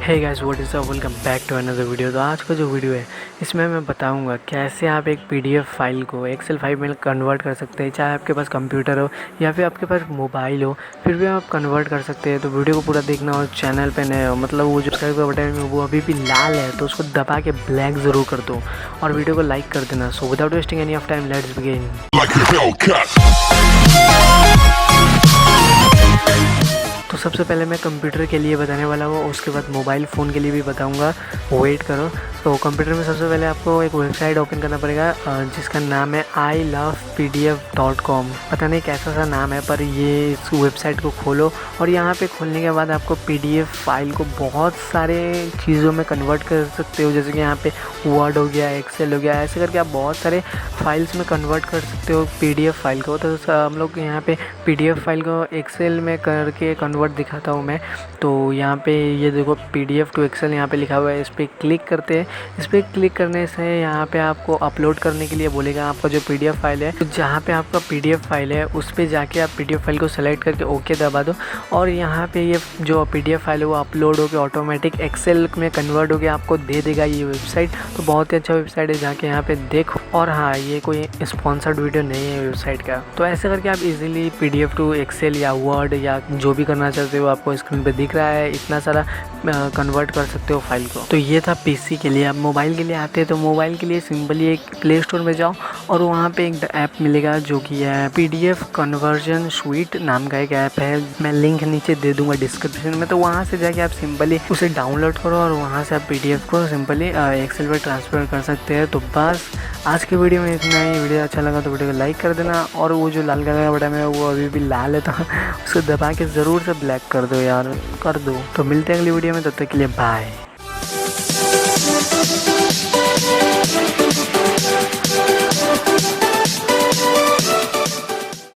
Hey guys, what is up, welcome back to another video. तो आज का जो वीडियो है इसमें मैं बताऊंगा कैसे आप एक पीडीएफ फाइल को एक्सेल फाइल में कन्वर्ट कर सकते हैं। चाहे आपके पास कंप्यूटर हो या फिर आपके पास मोबाइल हो, फिर भी आप कन्वर्ट कर सकते हैं। तो वीडियो को पूरा देखना और चैनल पे नए हो, मतलब वो जो सब्सक्राइब का बटन है वो अभी भी लाल है तो उसको दबा के ब्लैक ज़रूर कर दो और वीडियो को लाइक कर देना। So without wasting any of time, let's begin. तो सबसे पहले मैं कंप्यूटर के लिए बताने वाला हूँ, उसके बाद मोबाइल फ़ोन के लिए भी बताऊँगा, वेट करो। तो कंप्यूटर में सबसे पहले आपको एक वेबसाइट ओपन करना पड़ेगा जिसका नाम है ilovepdf.com। पता नहीं कैसा सा नाम है, पर ये इस वेबसाइट को खोलो और यहाँ पे खोलने के बाद आपको पीडीएफ फाइल को बहुत सारे चीज़ों में कन्वर्ट कर सकते हो। जैसे कि यहाँ पे वर्ड हो गया, एक्सेल हो गया, ऐसे करके आप बहुत सारे फाइल्स में कन्वर्ट कर सकते हो पीडीएफ फाइल को। तो हम लोग यहाँ पे पीडीएफ फाइल को एक्सेल में करके कन्वर्ट दिखाता हूँ मैं। तो यहाँ पे ये देखो पीडीएफ टू एक्सेल यहाँ पे लिखा हुआ है, इस पर क्लिक करते हैं। इस पर क्लिक करने से यहाँ पे आपको अपलोड करने के लिए बोलेगा आपका जो पीडीएफ फाइल है। तो जहाँ पे आपका पीडीएफ फाइल है उस पर जाके आप पीडीएफ फाइल को सेलेक्ट करके ओके दबा दो और यहाँ पे ये जो पीडीएफ फाइल है वो अपलोड होकर ऑटोमेटिक एक्सेल में कन्वर्ट होकर आपको दे देगा ये वेबसाइट। तो बहुत ही अच्छा वेबसाइट है, जाके यहाँ पे देखो। और हाँ, ये कोई स्पॉन्सर्ड वीडियो नहीं है वेबसाइट का। तो ऐसे करके आप इजीली पीडीएफ टू एक्सेल या वर्ड या जो भी करना चाहते हो आपको स्क्रीन पे दिख रहा है, इतना सारा कन्वर्ट कर सकते हो फाइल को। तो ये था पीसी के लिए। अब मोबाइल के लिए आते हैं। तो मोबाइल के लिए सिंपली एक प्ले स्टोर में जाओ और वहाँ पे एक ऐप मिलेगा जो कि है पीडीएफ कन्वर्जन स्वीट नाम का एक ऐप है। मैं लिंक नीचे दे दूंगा डिस्क्रिप्शन में। तो वहाँ से जाके आप सिंपली उसे डाउनलोड करो और वहाँ से आप पीडीएफ को सिंपली एक्सेल पर ट्रांसफर कर सकते हैं। तो बस आज के वीडियो में इतना ही। वीडियो अच्छा लगा तो वीडियो को लाइक कर देना और वो जो लाल कलर का बटन है वो अभी भी लाल है तो उसको दबा के ज़रूर से ब्लैक कर दो यार, कर दो। तो मिलते हैं अगली वीडियो में, तब तक के लिए बाय।